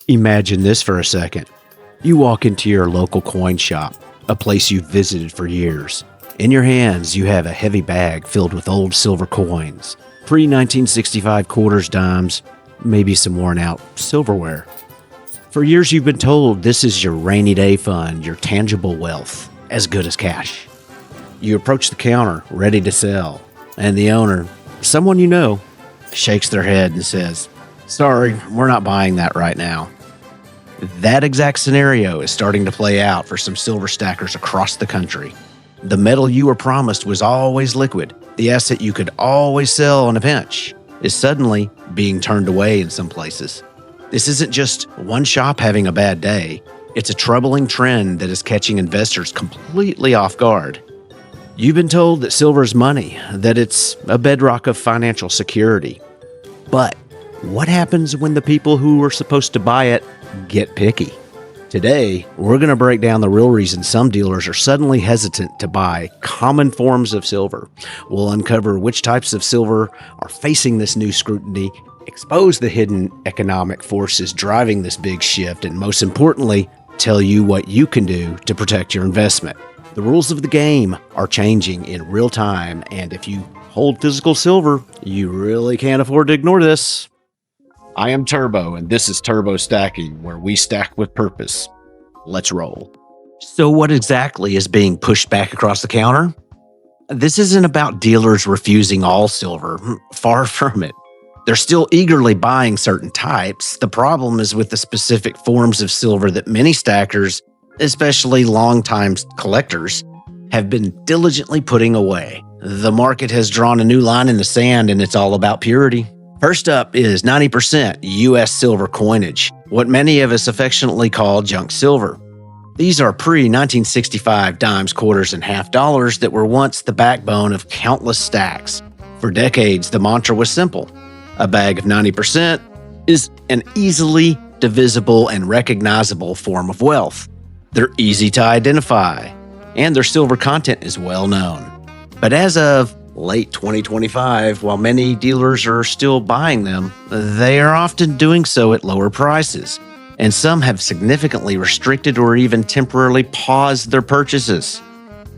Imagine this for a second. You walk into your local coin shop, a place you've visited for years. In your hands, you have a heavy bag filled with old silver coins, pre-1965 quarters, dimes, maybe some worn-out silverware. For years, you've been told this is your rainy day fund, your tangible wealth, as good as cash. You approach the counter, ready to sell, and the owner, someone you know, shakes their head and says, "Sorry, we're not buying that right now." That exact scenario is starting to play out for some silver stackers across the country. The metal you were promised was always liquid, the asset you could always sell on a pinch, is suddenly being turned away in some places. This isn't just one shop having a bad day. It's a troubling trend that is catching investors completely off guard. You've been told that silver is money, that it's a bedrock of financial security. But what happens when the people who were supposed to buy it get picky? Today, we're going to break down the real reason some dealers are suddenly hesitant to buy common forms of silver. We'll uncover which types of silver are facing this new scrutiny, expose the hidden economic forces driving this big shift, and most importantly, tell you what you can do to protect your investment. The rules of the game are changing in real time, and if you hold physical silver, you really can't afford to ignore this. I am Turbo, and this is Turbo Stacking, where we stack with purpose. Let's roll. So what exactly is being pushed back across the counter? This isn't about dealers refusing all silver. Far from it. They're still eagerly buying certain types. The problem is with the specific forms of silver that many stackers, especially longtime collectors, have been diligently putting away. The market has drawn a new line in the sand, and it's all about purity. First up is 90% U.S. silver coinage, what many of us affectionately call junk silver. These are pre-1965 dimes, quarters, and half dollars that were once the backbone of countless stacks. For decades, the mantra was simple. A bag of 90% is an easily divisible and recognizable form of wealth. They're easy to identify, and their silver content is well known. But as of late 2025, while many dealers are still buying them, they are often doing so at lower prices, and some have significantly restricted or even temporarily paused their purchases.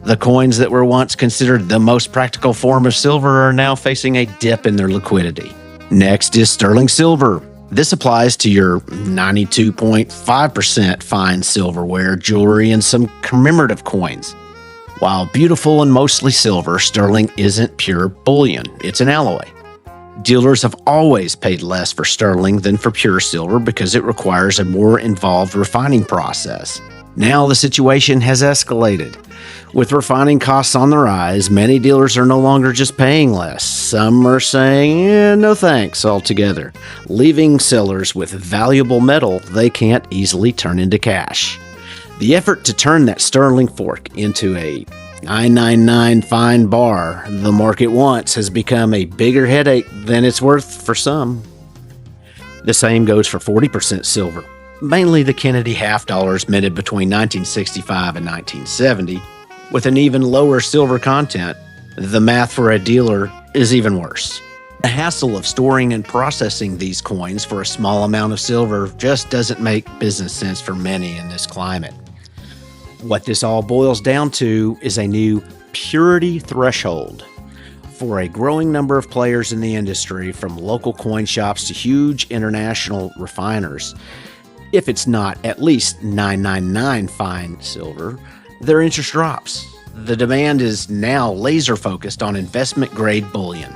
The coins that were once considered the most practical form of silver are now facing a dip in their liquidity. Next is sterling silver. This applies to your 92.5% fine silverware, jewelry, and some commemorative coins. While beautiful and mostly silver, sterling isn't pure bullion, it's an alloy. Dealers have always paid less for sterling than for pure silver because it requires a more involved refining process. Now the situation has escalated. With refining costs on the rise, many dealers are no longer just paying less. Some are saying, no thanks altogether, leaving sellers with valuable metal they can't easily turn into cash. The effort to turn that sterling fork into a 999 fine bar the market wants has become a bigger headache than it's worth for some. The same goes for 40% silver, mainly the Kennedy half dollars minted between 1965 and 1970. With an even lower silver content, the math for a dealer is even worse. The hassle of storing and processing these coins for a small amount of silver just doesn't make business sense for many in this climate. What this all boils down to is a new purity threshold. For a growing number of players in the industry, from local coin shops to huge international refiners, if it's not at least 999 fine silver, their interest drops. The demand is now laser focused on investment grade bullion.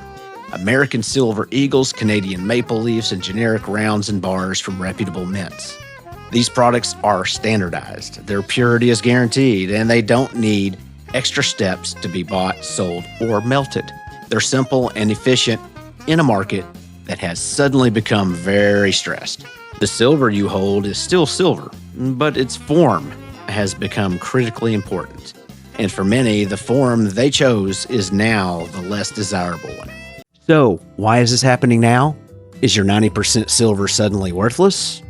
American silver eagles, Canadian maple leafs, and generic rounds and bars from reputable mints. These products are standardized, their purity is guaranteed, and they don't need extra steps to be bought, sold, or melted. They're simple and efficient in a market that has suddenly become very stressed. The silver you hold is still silver, but its form has become critically important. And for many, the form they chose is now the less desirable one. So, why is this happening now? Is your 90% silver suddenly worthless?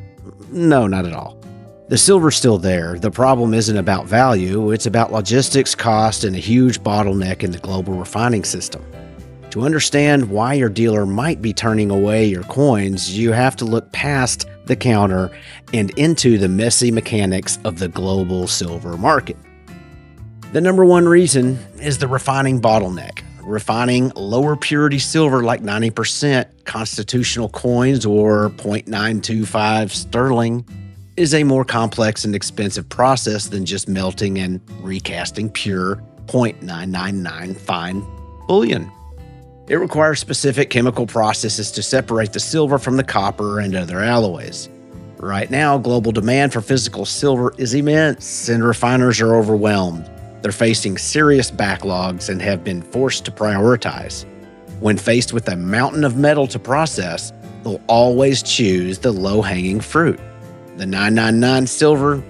No, not at all. The silver's still there. The problem isn't about value, it's about logistics, cost, and a huge bottleneck in the global refining system. To understand why your dealer might be turning away your coins, you have to look past the counter and into the messy mechanics of the global silver market. The number one reason is the refining bottleneck. Refining lower purity silver like 90% constitutional coins or 0.925 sterling is a more complex and expensive process than just melting and recasting pure 0.999 fine bullion. It requires specific chemical processes to separate the silver from the copper and other alloys. Right now, global demand for physical silver is immense, and refiners are overwhelmed. They're facing serious backlogs and have been forced to prioritize. When faced with a mountain of metal to process, they'll always choose the low-hanging fruit. The 999 silver,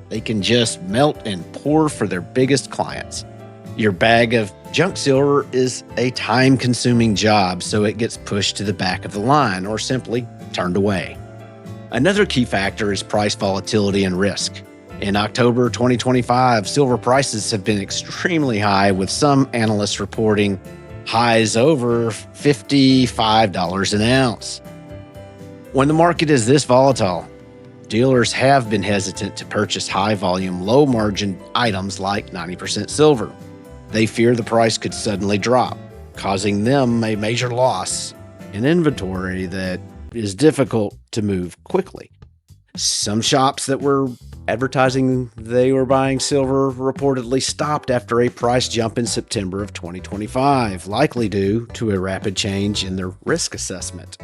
they can just melt and pour for their biggest clients. Your bag of junk silver is a time-consuming job, so it gets pushed to the back of the line or simply turned away. Another key factor is price volatility and risk. In October 2025, silver prices have been extremely high, with some analysts reporting highs over $55 an ounce. When the market is this volatile, dealers have been hesitant to purchase high-volume, low-margin items like 90% silver. They fear the price could suddenly drop, causing them a major loss in inventory that is difficult to move quickly. Some shops that were advertising they were buying silver reportedly stopped after a price jump in September of 2025, likely due to a rapid change in their risk assessment.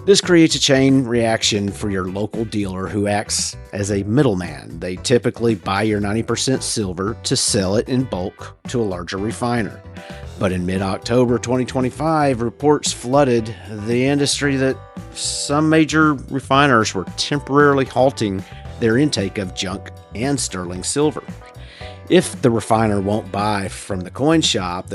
This creates a chain reaction for your local dealer who acts as a middleman. They typically buy your 90% silver to sell it in bulk to a larger refiner. But in mid-October 2025, reports flooded the industry that some major refiners were temporarily halting their intake of junk and sterling silver. If the refiner won't buy from the coin shop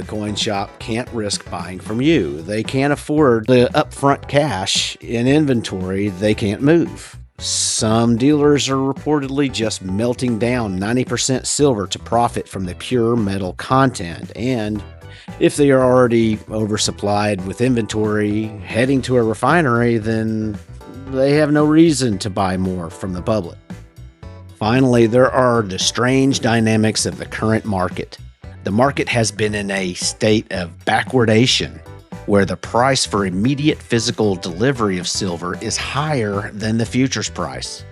can't risk buying from you. They can't afford the upfront cash in inventory they can't move. Some dealers are reportedly just melting down 90% silver to profit from the pure metal content, and if they are already oversupplied with inventory heading to a refinery, then they have no reason to buy more from the public. Finally, there are the strange dynamics of the current market. The market has been in a state of backwardation, where the price for immediate physical delivery of silver is higher than the futures price.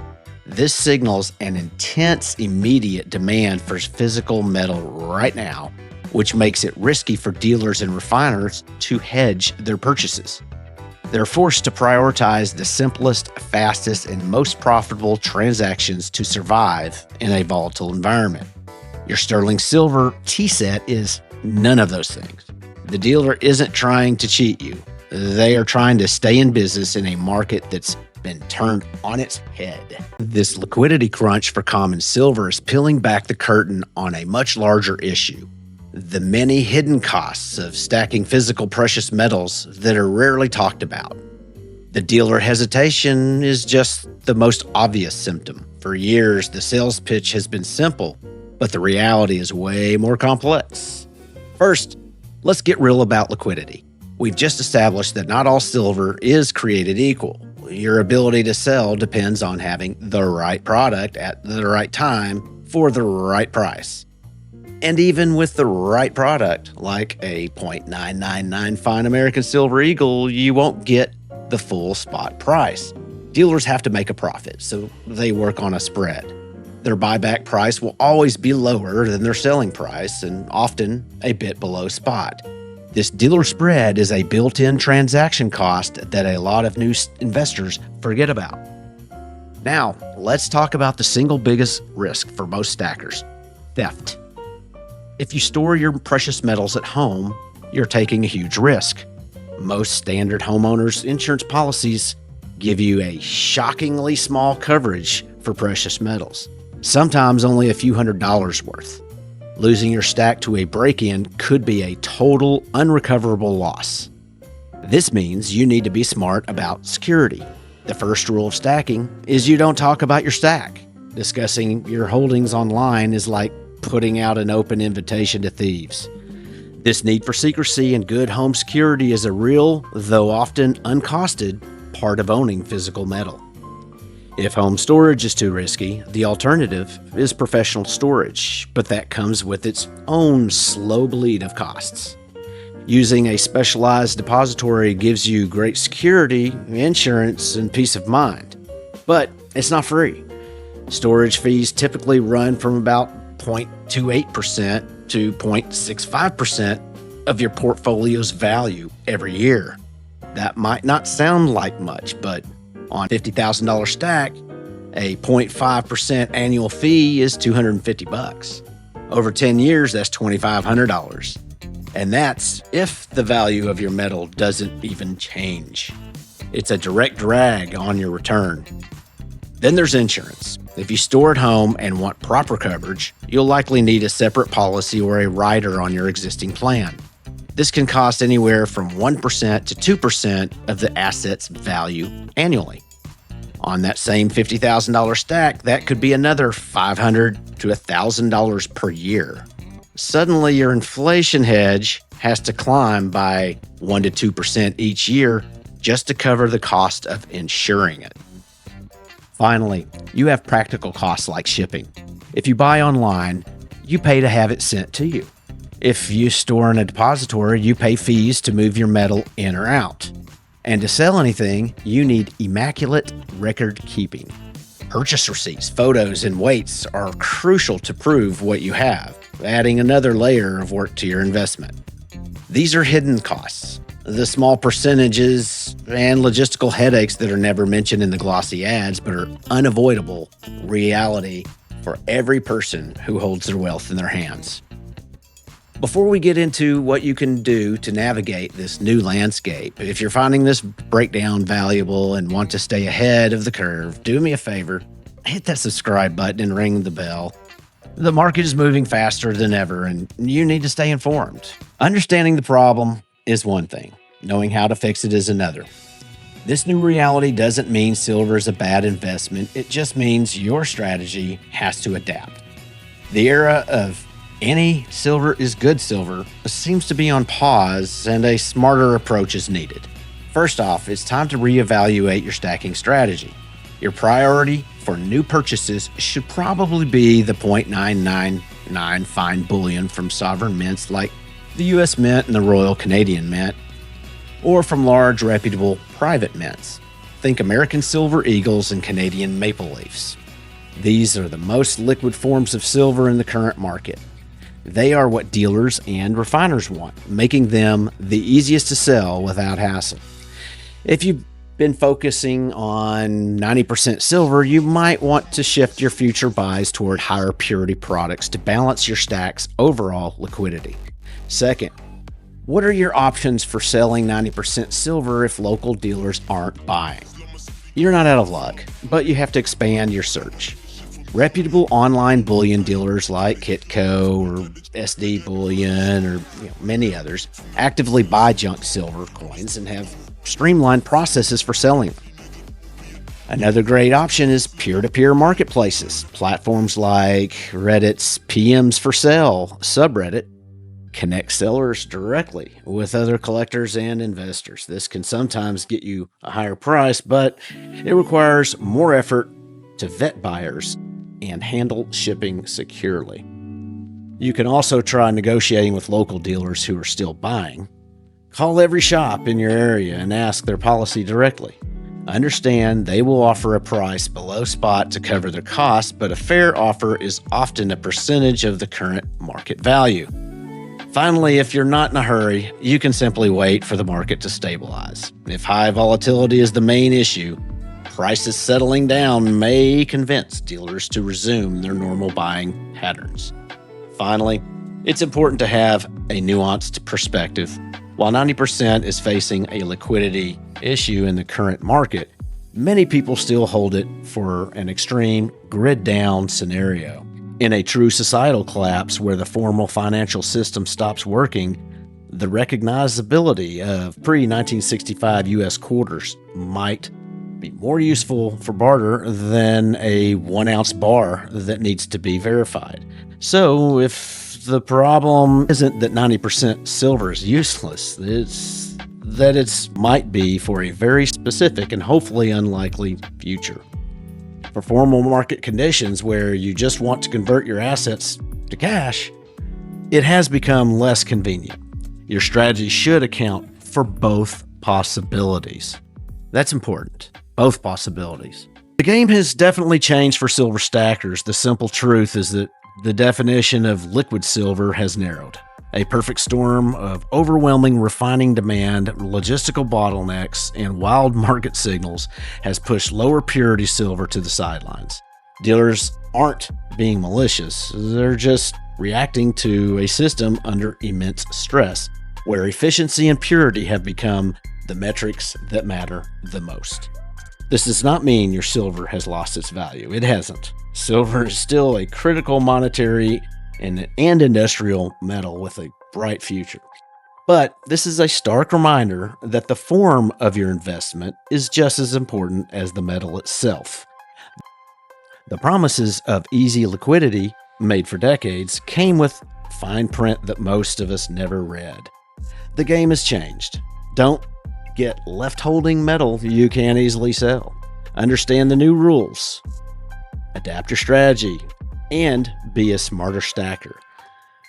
This signals an intense immediate demand for physical metal right now, which makes it risky for dealers and refiners to hedge their purchases. They're forced to prioritize the simplest, fastest, and most profitable transactions to survive in a volatile environment. Your sterling silver T-set is none of those things. The dealer isn't trying to cheat you. They are trying to stay in business in a market that's been turned on its head. This liquidity crunch for common silver is peeling back the curtain on a much larger issue: the many hidden costs of stacking physical precious metals that are rarely talked about. The dealer hesitation is just the most obvious symptom. For years, the sales pitch has been simple, but the reality is way more complex. First, let's get real about liquidity. We've just established that not all silver is created equal. Your ability to sell depends on having the right product at the right time for the right price. And even with the right product, like a 0.999 fine American Silver Eagle, you won't get the full spot price. Dealers have to make a profit, so they work on a spread. Their buyback price will always be lower than their selling price, and often a bit below spot. This dealer spread is a built-in transaction cost that a lot of new investors forget about. Now, let's talk about the single biggest risk for most stackers: theft. If you store your precious metals at home, you're taking a huge risk. Most standard homeowners' insurance policies give you a shockingly small coverage for precious metals, sometimes only a few $100s worth. Losing your stack to a break-in could be a total unrecoverable loss. This means you need to be smart about security. The first rule of stacking is you don't talk about your stack. Discussing your holdings online is like putting out an open invitation to thieves. This need for secrecy and good home security is a real, though often uncosted, part of owning physical metal. If home storage is too risky, the alternative is professional storage, but that comes with its own slow bleed of costs. Using a specialized depository gives you great security, insurance, and peace of mind, but it's not free. Storage fees typically run from about 0.28% to 0.65% of your portfolio's value every year. That might not sound like much, but on $50,000 stack, a 0.5% annual fee is $250. Over 10 years, that's $2,500. And that's if the value of your metal doesn't even change. It's a direct drag on your return. Then there's insurance. If you store at home and want proper coverage, you'll likely need a separate policy or a rider on your existing plan. This can cost anywhere from 1% to 2% of the asset's value annually. On that same $50,000 stack, that could be another $500 to $1,000 per year. Suddenly, your inflation hedge has to climb by 1% to 2% each year just to cover the cost of insuring it. Finally, you have practical costs like shipping. If you buy online, you pay to have it sent to you. If you store in a depository, you pay fees to move your metal in or out. And to sell anything, you need immaculate record keeping. Purchase receipts, photos, and weights are crucial to prove what you have, adding another layer of work to your investment. These are hidden costs, the small percentages and logistical headaches that are never mentioned in the glossy ads, but are unavoidable reality for every person who holds their wealth in their hands. Before we get into what you can do to navigate this new landscape, if you're finding this breakdown valuable and want to stay ahead of the curve, do me a favor, hit that subscribe button and ring the bell. The market is moving faster than ever, and you need to stay informed. Understanding the problem is one thing. Knowing how to fix it is another. This new reality doesn't mean silver is a bad investment. It just means your strategy has to adapt. The era of any silver is good silver seems to be on pause, and a smarter approach is needed. First off, it's time to reevaluate your stacking strategy. Your priority for new purchases should probably be the 0.999 fine bullion from sovereign mints like the US Mint and the Royal Canadian Mint, or from large reputable private mints. Think American Silver Eagles and Canadian Maple Leafs. These are the most liquid forms of silver in the current market. They are what dealers and refiners want, making them the easiest to sell without hassle. If you've been focusing on 90% silver, you might want to shift your future buys toward higher purity products to balance your stack's overall liquidity. Second, what are your options for selling 90% silver if local dealers aren't buying? You're not out of luck, but you have to expand your search. Reputable online bullion dealers like Kitco or SD Bullion or many others actively buy junk silver coins and have streamlined processes for selling them. Another great option is peer-to-peer marketplaces. Platforms like Reddit's PMs for Sale subreddit connect sellers directly with other collectors and investors. This can sometimes get you a higher price, but it requires more effort to vet buyers and handle shipping securely. You can also try negotiating with local dealers who are still buying. Call every shop in your area and ask their policy directly. Understand they will offer a price below spot to cover their costs, but a fair offer is often a percentage of the current market value. Finally, if you're not in a hurry, you can simply wait for the market to stabilize. If high volatility is the main issue, prices settling down may convince dealers to resume their normal buying patterns. Finally, it's important to have a nuanced perspective. While 90% is facing a liquidity issue in the current market, many people still hold it for an extreme grid-down scenario. In a true societal collapse where the formal financial system stops working, the recognizability of pre-1965 U.S. quarters might be more useful for barter than a 1-ounce bar that needs to be verified. So if The problem isn't that 90% silver is useless. It's that it might be for a very specific and hopefully unlikely future. For formal market conditions where you just want to convert your assets to cash, it has become less convenient. Your strategy should account for both possibilities. That's important. Both possibilities. The game has definitely changed for silver stackers. The simple truth is that the definition of liquid silver has narrowed. A perfect storm of overwhelming refining demand, logistical bottlenecks, and wild market signals has pushed lower purity silver to the sidelines. Dealers aren't being malicious, they're just reacting to a system under immense stress, where efficiency and purity have become the metrics that matter the most. This does not mean your silver has lost its value. It hasn't. Silver is still a critical monetary and industrial metal with a bright future. But this is a stark reminder that the form of your investment is just as important as the metal itself. The promises of easy liquidity, made for decades, came with fine print that most of us never read. The game has changed. Don't get left holding metal you can't easily sell. Understand the new rules. Adapt your strategy and be a smarter stacker.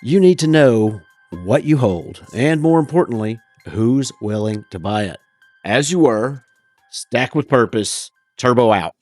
You need to know what you hold and, more importantly, who's willing to buy it. As you were, stack with purpose. Turbo out.